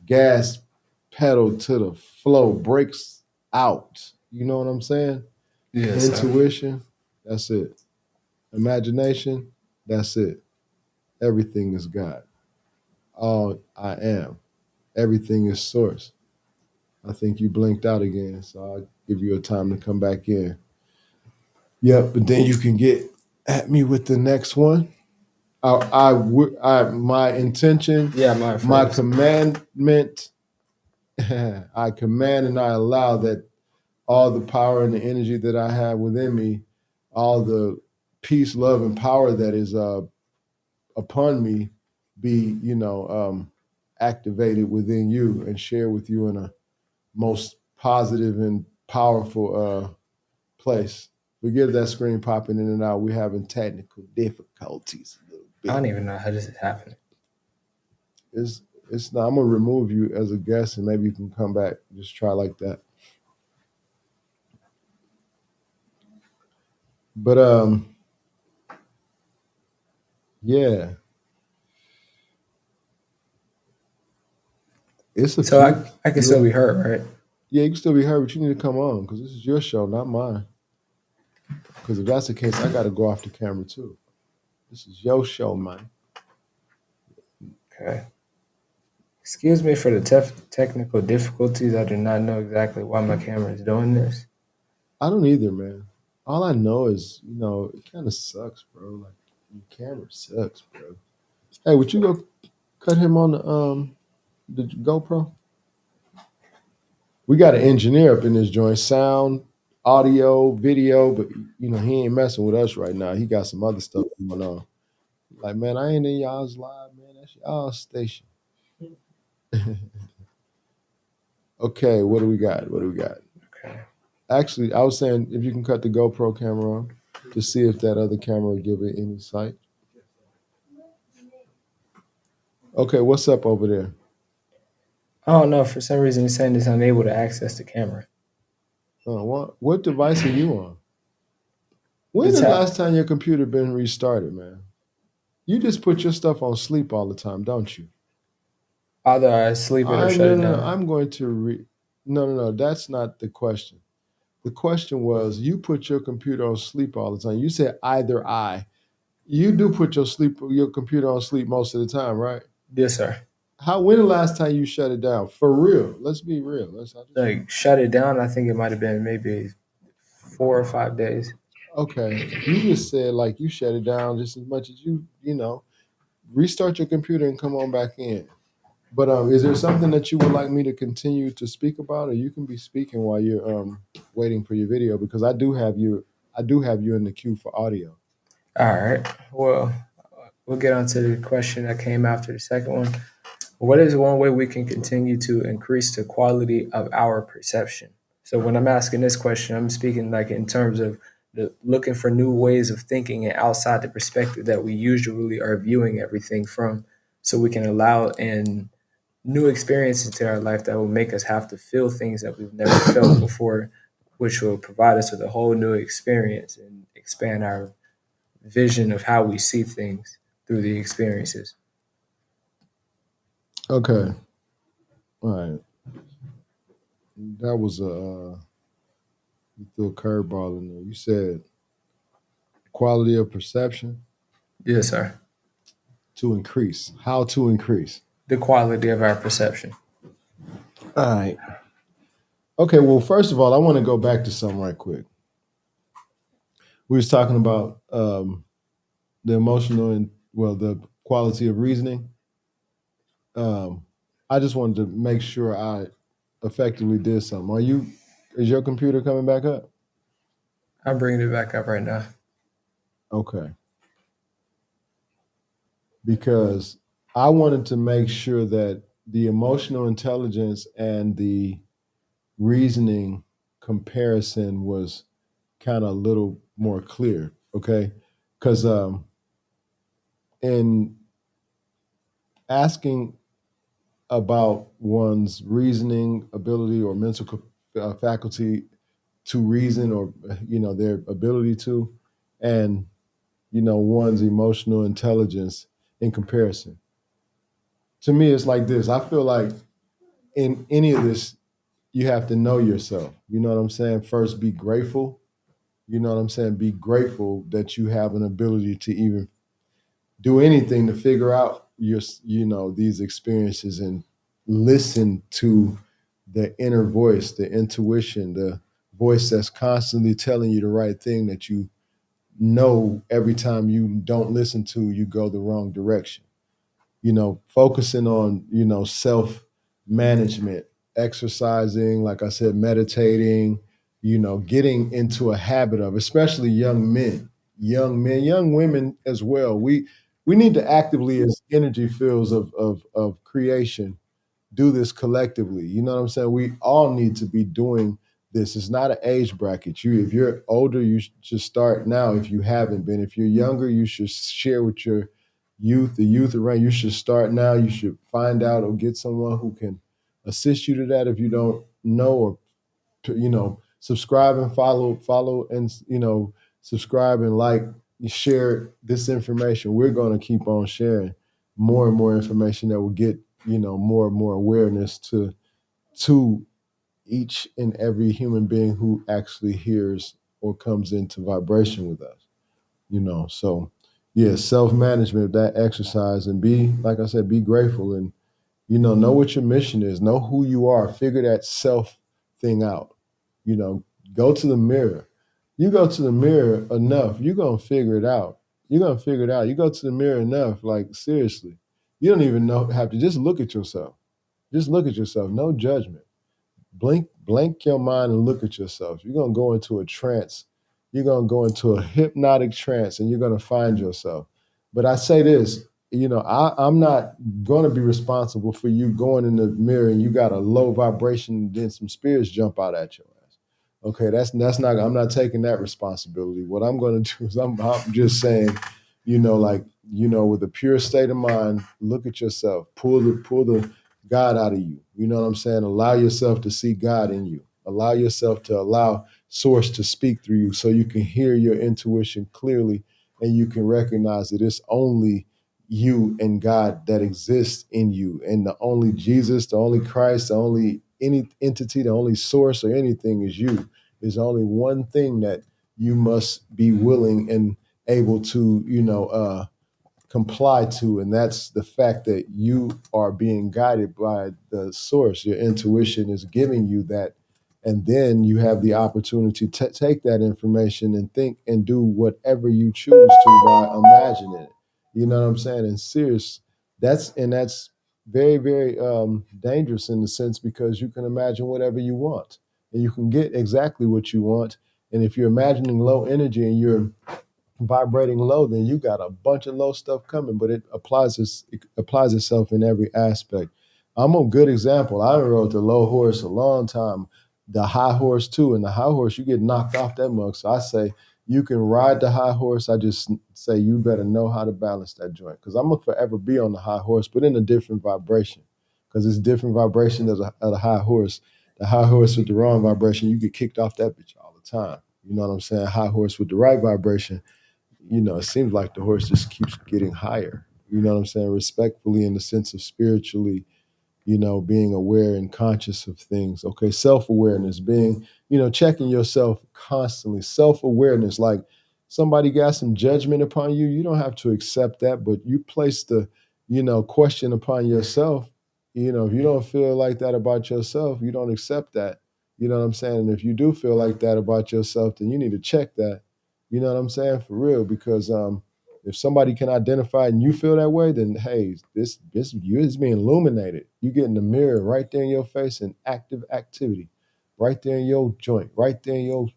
gas pedal to the flow, brakes out. You know what I'm saying? Yes, sir. Intuition, that's it. Imagination, that's it. Everything is God. All I am. Everything is source. I think you blinked out again, so I'll give you a time to come back in. Yep, but then you can get at me with the next one. My intention, Yeah, my my first. commandment, I command and I allow that all the power and the energy that I have within me, all the peace, love, and power that is upon me, be activated within you and share with you in a most positive and powerful place. Forgive that screen popping in and out. We're having technical difficulties a little I bit. don't even know how this is happening. It's it's not. I'm gonna remove you as a guest, and maybe you can come back. Just try like that. But yeah, it's a So few. I can still You, be heard, right? yeah, you can still be heard, but you need to come on because this is your show, not mine. Because if that's the case, I got to go off the camera too. This is your show, man. Okay. Excuse me for the technical difficulties. I do not know exactly why my camera is doing this. I don't either, man. All I know is, it kind of sucks, bro. Like your camera sucks, bro. Hey, would you go cut him on the GoPro? We got an engineer up in this joint, sound, audio, video, but he ain't messing with us right now. He got some other stuff going on. Like, man, I ain't in y'all's live, man. That's y'all station. Okay, what do we got? What do we got? Okay. Actually, I was saying if you can cut the GoPro camera on to see if that other camera will give it any sight. Okay, what's up over there? I don't know. For some reason, it's saying it's unable to access the camera. What device are you on? When The the tap. last time your computer been restarted, man? You just put your stuff on sleep all the time, don't you? Either I sleep it or I'm shut no, it no, no. down. I'm going to No, no, no. That's not the question. The question was you put your computer on sleep all the time. You said either I. You do put your computer on sleep most of the time, right? Yes, sir. When the last time you shut it down? For real. Let's be real. I just want Like shut it down. I think it might have been maybe 4 or 5 days. okay. You just said like you shut it down just as much as restart your computer and come on back in. But is there something that you would like me to continue to speak about, or you can be speaking while you're waiting for your video because I do have you in the queue for audio. All right. Well, we'll get on to the question that came after the second one. What is one way we can continue to increase the quality of our perception? So when I'm asking this question, I'm speaking like in terms of looking for new ways of thinking and outside the perspective that we usually are viewing everything from, so we can allow in new experiences to our life that will make us have to feel things that we've never felt before, which will provide us with a whole new experience and expand our vision of how we see things through the experiences. Okay, all right. That was you threw a curveball in there. You said quality of perception Yes, sir. to increase. How to increase? The quality of our perception. All right. Okay. Well, first of all, I want to go back to something right quick. We was talking about the emotional and the quality of reasoning. Um, I just wanted to make sure I effectively did something. Is your computer coming back up? I'm bringing it back up right now. Okay. Because I wanted to make sure that the emotional intelligence and the reasoning comparison was kind of a little more clear. Okay. Because in asking about one's reasoning ability or mental faculty to reason or their ability to and one's emotional intelligence in comparison, to me it's like this. I feel like in any of this you have to know yourself. You know what I'm saying? First, be grateful. You know what I'm saying? Be grateful that you have an ability to even do anything to figure out these experiences and listen to the inner voice, the intuition, the voice that's constantly telling you the right thing that you know every time you don't listen to, you go the wrong direction. Focusing on, self management, exercising, like I said, meditating, getting into a habit of, especially young women as well. We need to actively, as energy fields of creation, do this collectively. You know what I'm saying? We all need to be doing this. It's not an age bracket. If you're older, you should start now. If you haven't been, if you're younger, you should share with your the youth around. You should start now. You should find out or get someone who can assist you to that if you don't know, or subscribe and follow and subscribe and like, share this information. We're going to keep on sharing more and more information that will get more and more awareness to each and every human being who actually hears or comes into vibration with us. So yeah, self-management, that exercise, and be, like I said, be grateful and know what your mission is, know who you are, figure that self thing out. you know Go to the mirror. You go to the mirror enough, you're going to figure it out. You're gonna figure it out. You go to the mirror enough, like seriously, you don't even know have to just look at yourself. Just look at yourself. No judgment. Blank your mind and look at yourself. You're gonna go into a trance. You're gonna go into a hypnotic trance, and you're gonna find yourself. But I say this, I'm not gonna be responsible for you going in the mirror and you got a low vibration, and then some spirits jump out at your ass. Okay, that's not. I'm not taking that responsibility. What I'm gonna do is I'm just saying, like with a pure state of mind, look at yourself. Pull the God out of you. You know what I'm saying? Allow yourself to see God in you. Allow yourself to allow source to speak through you so you can hear your intuition clearly and you can recognize that it's only you and God that exists in you. And the only Jesus, the only Christ, the only any entity, the only source or anything is you. There's only one thing that you must be willing and able to, comply to, and that's the fact that you are being guided by the source. Your intuition is giving you that, and then you have the opportunity to take that information and think and do whatever you choose to by imagining it. You know what I'm saying? And serious, that's very very dangerous in the sense because you can imagine whatever you want, and you can get exactly what you want. And if you're imagining low energy and you're vibrating low, then you got a bunch of low stuff coming. But it applies itself in every aspect. I'm a good example. I rode the low horse a long time, the high horse too. And the high horse, you get knocked off that mug. So I say you can ride the high horse. I just say you better know how to balance that joint because I'm gonna forever be on the high horse, but in a different vibration because it's different vibration as a high horse. The high horse with the wrong vibration, you get kicked off that bitch all the time. You know what I'm saying? High horse with the right vibration, it seems like the horse just keeps getting higher. You know what I'm saying? Respectfully, in the sense of spiritually, being aware and conscious of things. Okay, self awareness, being, checking yourself constantly. Self awareness, like somebody got some judgment upon you, you don't have to accept that, but you place the, question upon yourself. If you don't feel like that about yourself, you don't accept that. You know what I'm saying? And if you do feel like that about yourself, then you need to check that. You know what I'm saying? For real, because if somebody can identify and you feel that way, then hey, this you is being illuminated. You get in the mirror right there in your face in active activity, right there in your joint, right there in your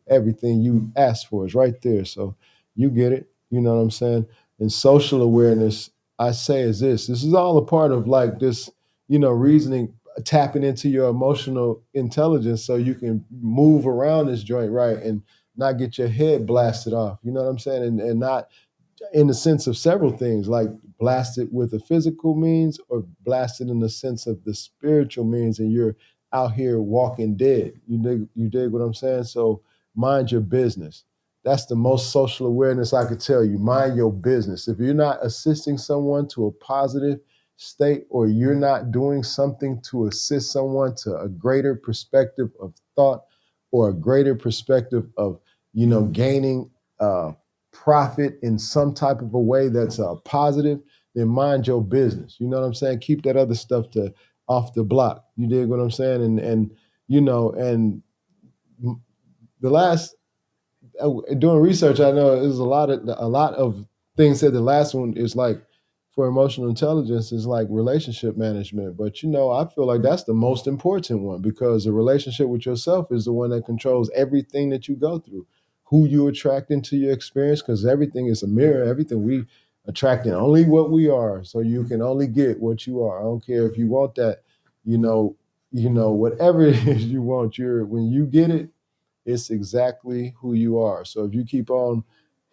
everything you asked for is right there. So you get it. You know what I'm saying? And social awareness, I say, is this. This is all a part of like this, reasoning, tapping into your emotional intelligence so you can move around this joint right and not get your head blasted off. You know what I'm saying? And not in the sense of several things, like blasted with a physical means or blasted in the sense of the spiritual means, and you're out here walking dead. You dig what I'm saying? So mind your business. That's the most social awareness I could tell you. Mind your business. If you're not assisting someone to a positive state or you're not doing something to assist someone to a greater perspective of thought or a greater perspective of, gaining profit in some type of a way that's positive, then mind your business. You know what I'm saying? Keep that other stuff to off the block. You dig what I'm saying? And and the last doing research, I know there's a lot of things said. The last one is like for emotional intelligence is like relationship management. But I feel like that's the most important one because the relationship with yourself is the one that controls everything that you go through, who you attract into your experience, because everything is a mirror. Everything we attracting only what we are. So you can only get what you are. I don't care if you want that, whatever it is you want, when you get it, it's exactly who you are. So if you keep on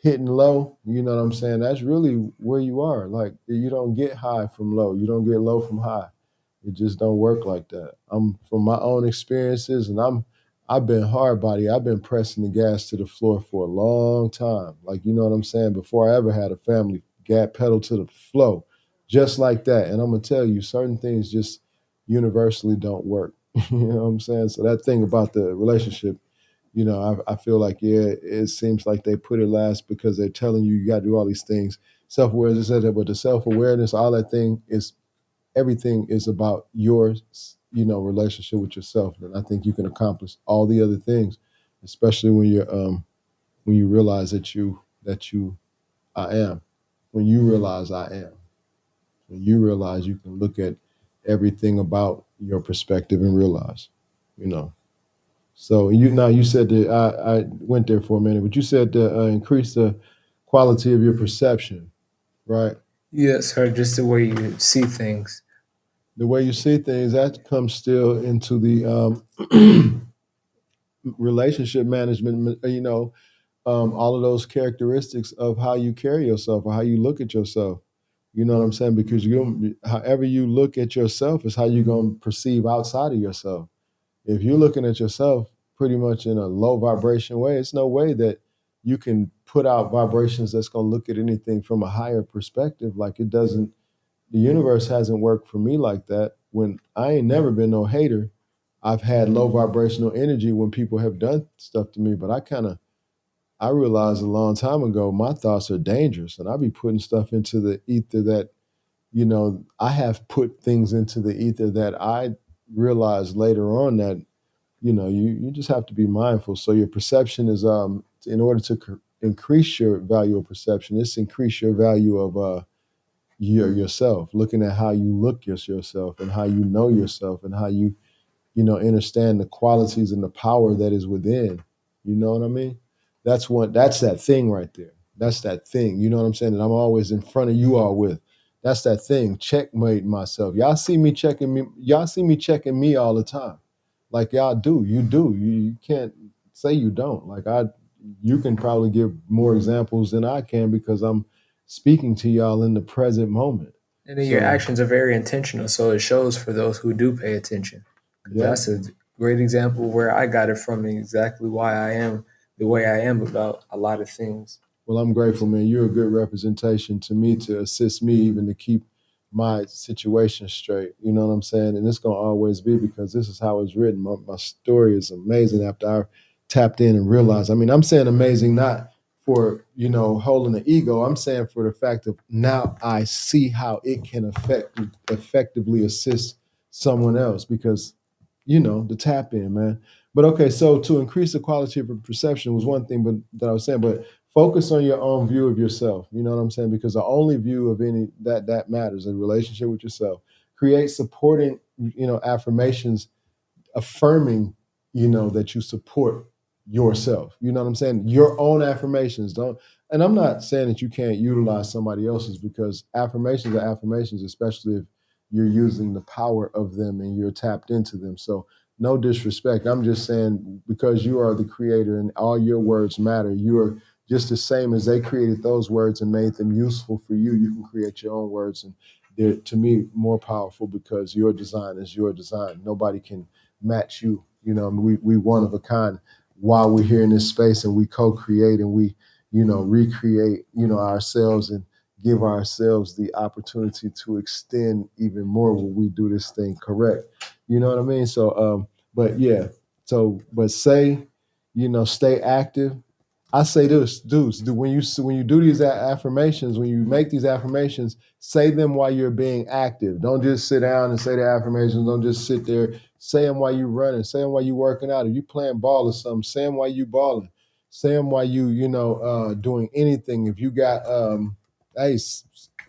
hitting low, you know what I'm saying? That's really where you are. Like you don't get high from low. You don't get low from high. It just don't work like that. I'm from my own experiences and I've been hard body. I've been pressing the gas to the floor for a long time. Like you know what I'm saying? Before I ever had a family, gas pedal to the flow. Just like that. And I'm gonna tell you, certain things just universally don't work. You know what I'm saying? So that thing about the relationship, I feel like, yeah, it seems like they put it last because they're telling you got to do all these things. Self awareness, but the self awareness, all that thing is everything is about your, relationship with yourself. And I think you can accomplish all the other things, especially when you realize that you I am. When you realize I am. When you realize you can look at everything about your perspective and realize, you know. So you said that I went there for a minute, but you said to increase the quality of your perception, right? Yes, sir. Just the way you see things. The way you see things that comes still into the relationship management. All of those characteristics of how you carry yourself or how you look at yourself. You know what I'm saying? Because however you look at yourself is how you're gonna perceive outside of yourself. If you're looking at yourself pretty much in a low vibration way, it's no way that you can put out vibrations that's gonna look at anything from a higher perspective. Like it doesn't. The universe hasn't worked for me like that. When I ain't never been no hater, I've had low vibrational energy when people have done stuff to me, but I realized a long time ago my thoughts are dangerous, and I be putting stuff into the ether that I have put things into the ether that I realized later on that you just have to be mindful. So your perception is in order to increase your value of perception, it's increase your value of yourself, looking at how you look at yourself and how you know yourself and how you understand the qualities and the power that is within. You know what I mean? That's that thing right there. That's that thing. You know what I'm saying? That I'm always in front of you all with. That's that thing. Checkmate myself. Y'all see me checking me all the time. Like y'all do. You do. You can't say you don't. You can probably give more examples than I can because I'm speaking to y'all in the present moment. And then your So actions are very intentional, so it shows for those who do pay attention. Because yeah. that's a great example where I got it from, and exactly why I am the way I am about a lot of things. Well, I'm grateful, man. You're a good representation to me to assist me even to keep my situation straight. You know what I'm saying? And it's gonna always be because this is how it's written. My story is amazing after I tapped in and realized. I mean, I'm saying amazing not for holding the ego. I'm saying for the fact of now I see how it can effectively assist someone else because the tap in, man. But okay, so to increase the quality of perception was one thing, but that I was saying, but focus on your own view of yourself. You know what I'm saying? Because the only view of any that matters, a relationship with yourself. Create supporting, affirmations affirming, that you support yourself. You know what I'm saying? Your own affirmations. Don't and I'm not saying that you can't utilize somebody else's because affirmations are affirmations, especially if you're using the power of them and you're tapped into them. So no disrespect. I'm just saying because you are the creator and all your words matter, you are just the same as they created those words and made them useful for you. You can create your own words and they're to me more powerful because your design is your design. Nobody can match you. We one of a kind while we're here in this space and we co-create and we, recreate, ourselves and give ourselves the opportunity to extend even more when we do this thing correct. You know what I mean? So but yeah, but say, stay active. I say this, dudes, when you do these affirmations, when you make these affirmations, say them while you're being active. Don't just sit down and say the affirmations. Don't just sit there. Say them while you're running. Say them while you're working out. If you playing ball or something, say them while you balling. Say them while doing anything. If you got hey,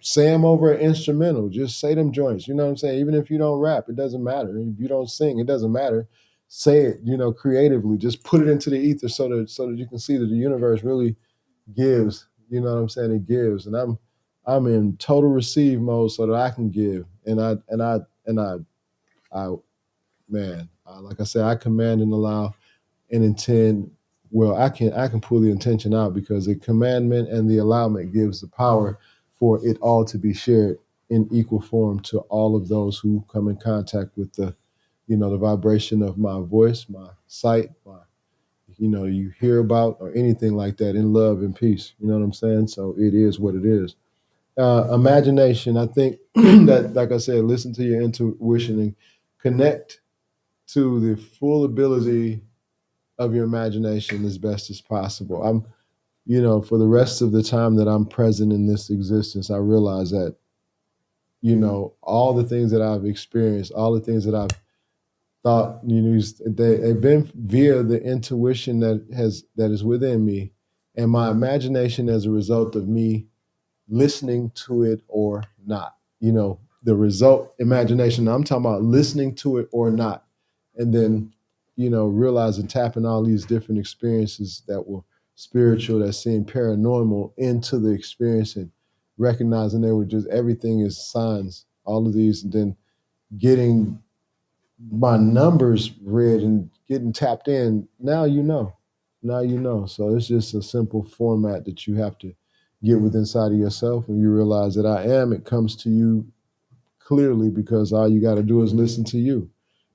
say them over an instrumental. Just say them joints. You know what I'm saying? Even if you don't rap, it doesn't matter. If you don't sing, it doesn't matter. Say it, creatively. Just put it into the ether so that you can see that the universe really gives. You know what I'm saying? It gives, and I'm in total receive mode so that I can give. I man, like I said, I command and allow and intend. Well, I can pull the intention out because the commandment and the allowment gives the power for it all to be shared in equal form to all of those who come in contact with the vibration of my voice, my sight, you hear about or anything like that in love and peace. You know what I'm saying? So it is what it is. Imagination, I think that, like I said, listen to your intuition and connect to the full ability of your imagination as best as possible. For the rest of the time that I'm present in this existence, I realize that, all the things that I've experienced, all the things that I've thought, they've been via the intuition that is within me and my imagination as a result of me listening to it or not. The result, imagination. I'm talking about listening to it or not. And then, realizing tapping all these different experiences that were spiritual, that seemed paranormal into the experience and recognizing they were just everything is signs, all of these, and then getting my numbers read and getting tapped in. Now you know. Now you know. So it's just a simple format that you have to get with inside of yourself. When you realize that I am, it comes to you clearly because all you got to do is listen to you.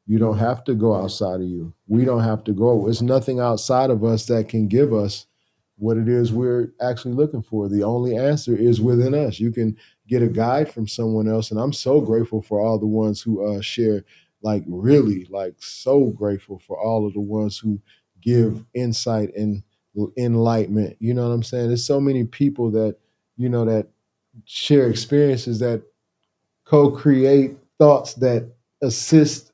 You don't have to go outside of you. We don't have to go. It's nothing outside of us that can give us what it is we're actually looking for. The only answer is within us. You can get a guide from someone else, and I'm so grateful for all the ones who share, like really, like so grateful for all of the ones who give insight and enlightenment. You know what I'm saying? There's so many people that that share experiences that co-create thoughts that assist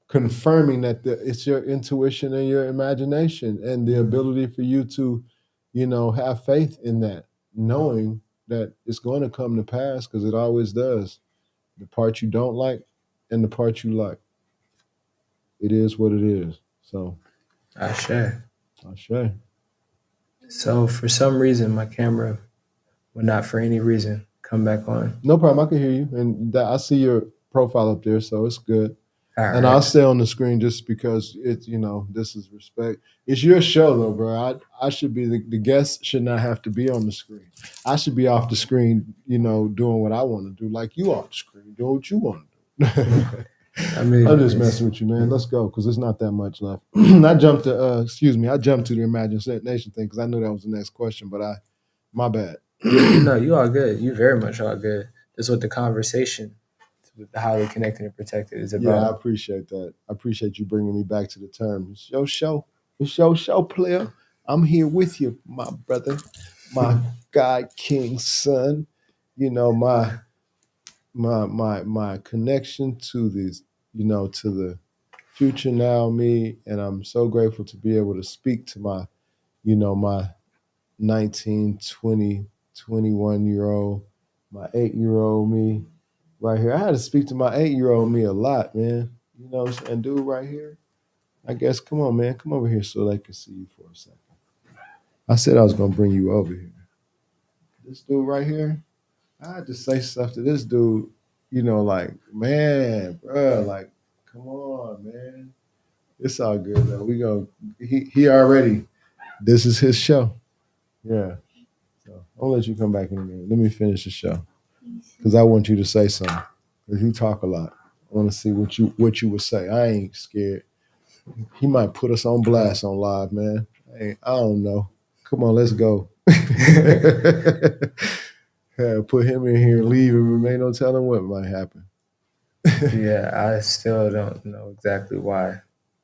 confirming that it's your intuition and your imagination and the ability for you to have faith in that, knowing that it's going to come to pass because it always does. The part you don't like and the part you like, it is what it is. So I share. I say So for some reason, my camera would not, for any reason, come back on. no problem. I can hear you, and I see your profile up there, so it's good. All And I'll right. stay on the screen just because it's this is respect. It's your show though, bro. I should be the guest should not have to be on the screen. I should be off the screen, doing what I want to do, like you off the screen, doing what you want to do. I mean, I'm just messing with you, man. Let's go because there's not that much left. I jumped to I jumped to the imagination thing because I knew that was the next question, but my bad. no, you all good. You very much all good. That's what the conversation, with the highly connected and protected, is Yeah, I about. appreciate that. I appreciate you bringing me back to the term. It's your show. It's your show, player. I'm here with you, my brother, my God King son. My connection to these, to the future now me, and I'm so grateful to be able to speak to my 19, 20, 21 year old, my 8 year old me right here. I had to speak to my 8 year old me a lot, man. You know what I'm saying? Dude right here. I guess come on, man. Come over here so they can see you for a second. I said I was gonna bring you over here. This dude right here, I had to say stuff to this dude, like, man, bro, like, come on, man. It's all good though. We go he already this is his show. Yeah. So I'll let you come back in a minute. Let me finish the show. Because I want you to say something. Because you talk a lot. I want to see what you would say. I ain't scared. He might put us on blast on live, man. I don't know. Come on, let's go. Yeah, put him in here, leave and remain no telling what might happen. Yeah, I still don't know exactly why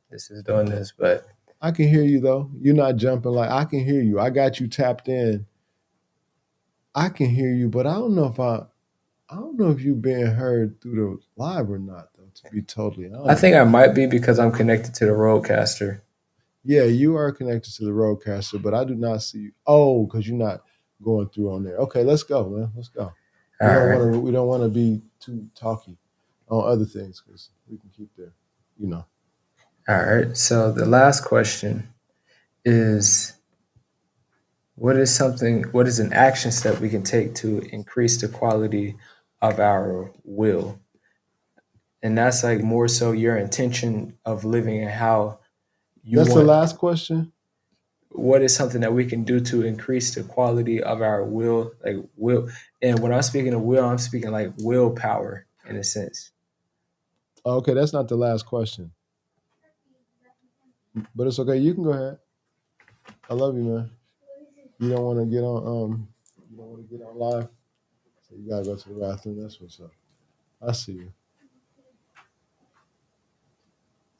this is doing this, but I can hear you though. You're not jumping like I can hear you. I got you tapped in. I can hear you, but I don't know if you're being heard through the live or not though, to be totally I honest. think I might be because I'm connected to the roadcaster. Yeah, you are connected to the roadcaster, but I do not see you. Oh, because you're not going through on there. Okay, let's go, man. Let's go. All right. We don't want to be too talky on other things because we can keep there. You know. All right. So the last question is, what is an action step we can take to increase the quality of our will? And that's like more so your intention of living and how you That's the want. last question. What is something that we can do to increase the quality of our will, like will? And when I'm speaking of will, I'm speaking like willpower in a sense. Okay, that's not the last question, but it's okay. You can go ahead. I love you, man. You don't want to get on. You don't want to get on live, so you gotta go to the bathroom. That's what's up. I see you.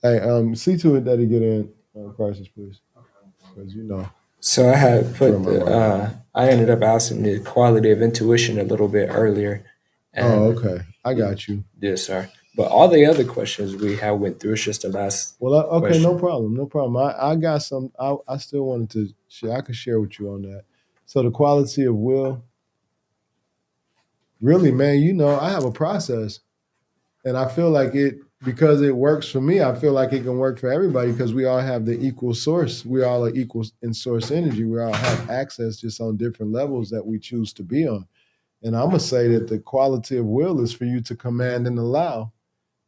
Hey, see to it that he get in crisis, please, because So I had where put my the. mic. I ended up asking the quality of intuition a little bit earlier, Oh, and okay. I got you. yes, sir. But all the other questions we have went through. It's just the last Well, okay, no question. problem, no problem. I got some. I still wanted to share. I could share with you on that. So the quality of will. really, man, I have a process, and I feel like it because it works for me. I feel like it can work for everybody because we all have the equal source. We all are equal in source energy. We all have access, just on different levels that we choose to be on. And I'm gonna say that the quality of will is for you to command and allow.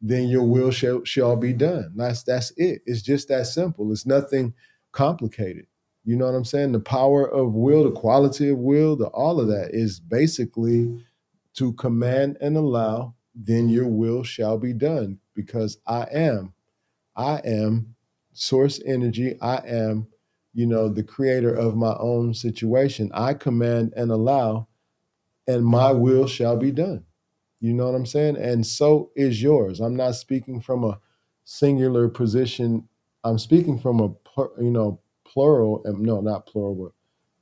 Then your will shall be done. That's it. It's just that simple. It's nothing complicated. You know what I'm saying? The power of will, the quality of will, the all of that is basically to command and allow, then your will shall be done because I am source energy. I am, the creator of my own situation. I command and allow, and my will shall be done. You know what I'm saying? And so is yours. I'm not speaking from a singular position. I'm speaking from a, plural, and no, not plural, but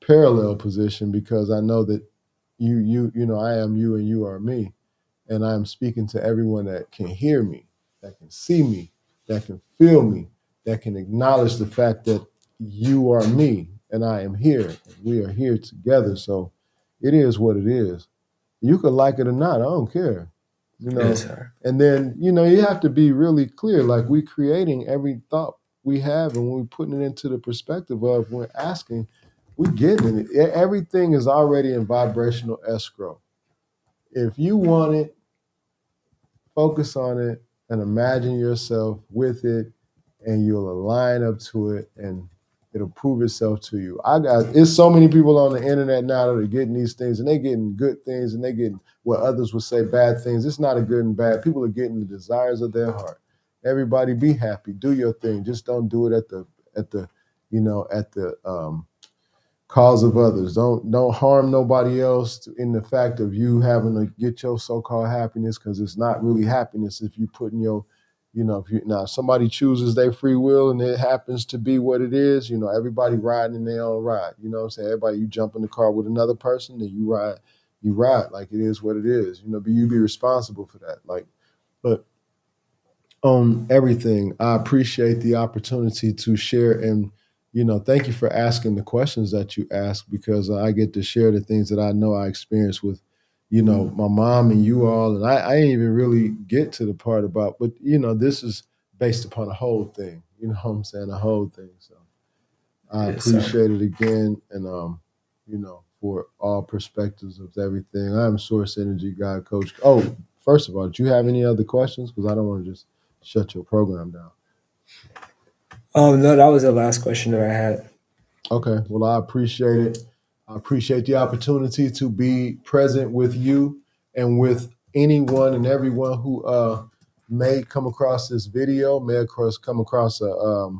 parallel position because I know that I am you and you are me. And I am speaking to everyone that can hear me, that can see me, that can feel me, that can acknowledge the fact that you are me and I am here. And we are here together. So it is what it is. You could like it or not. I don't care. Yes, sir. And then, you have to be really clear. Like we creating every thought we have, and when we're putting it into the perspective of we're asking, we getting it. Everything is already in vibrational escrow. If you want it, focus on it and imagine yourself with it, and you'll align up to it, and it'll prove itself to you. It's so many people on the internet now that are getting these things, and they're getting good things, and they're getting what others would say bad things. It's not a good and bad. People are getting the desires of their heart. Everybody be happy. Do your thing. Just don't do it at the cause of others. Don't harm nobody else in the fact of you having to get your so-called happiness, because it's not really happiness if you put in your, if you now somebody chooses their free will and it happens to be what it is, everybody riding in their own ride. You know what I'm saying? Everybody, you jump in the car with another person and you ride like it is what it is. But you be responsible for that. Like, but on everything. I appreciate the opportunity to share, and thank you for asking the questions that you ask, because I get to share the things that I know I experienced with my mom and you all, and I didn't even really get to the part about, but this is based upon a whole thing. You know what I'm saying? A whole thing. So I Yes, sir. appreciate it again, and for all perspectives of everything. I'm Source Energy God Coach. Oh, first of all, do you have any other questions? Because I don't want to just shut your program down. No, that was the last question that I had. Okay. Well, I appreciate it. I appreciate the opportunity to be present with you and with anyone and everyone who may come across this video, come across a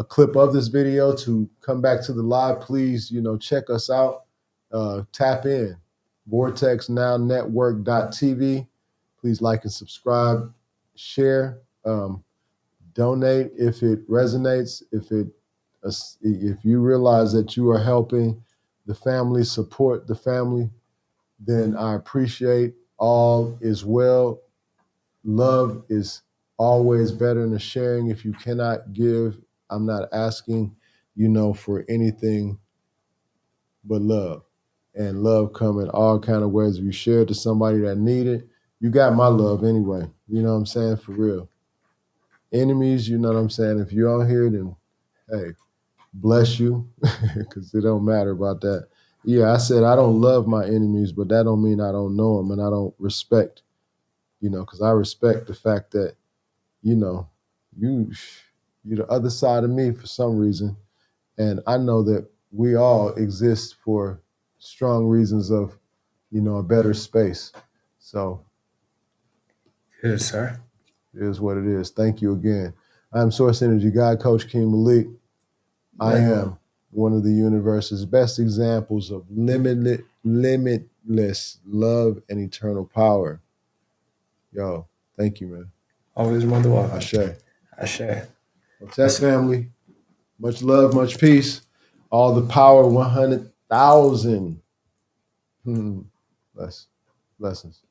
clip of this video to come back to the live. Please, check us out. Tap in. VortexNowNetwork.tv. Please like and subscribe, share. Donate if it resonates. If you realize that you are helping the family, support the family, then I appreciate. All is well. Love is always better than sharing. If you cannot give, I'm not asking, for anything but love. And love come in all kind of ways. If you share it to somebody that need it, you got my love anyway. You know what I'm saying? For real. Enemies, you know what I'm saying? If you're on here, then hey, bless you, because it don't matter about that. Yeah, I said I don't love my enemies, but that don't mean I don't know them and I don't respect, because I respect the fact that, you know, you you're the other side of me for some reason, and I know that we all exist for strong reasons of, a better space. So Yes, sir. it is what it is. Thank you again. I'm Source Energy God Coach King Malik. I am one of the universe's best examples of limitless love and eternal power. Yo, thank you, man. Always wonder why. Ashe. Ashe. What's that, family? Much love, much peace. All the power, 100,000. Blessings.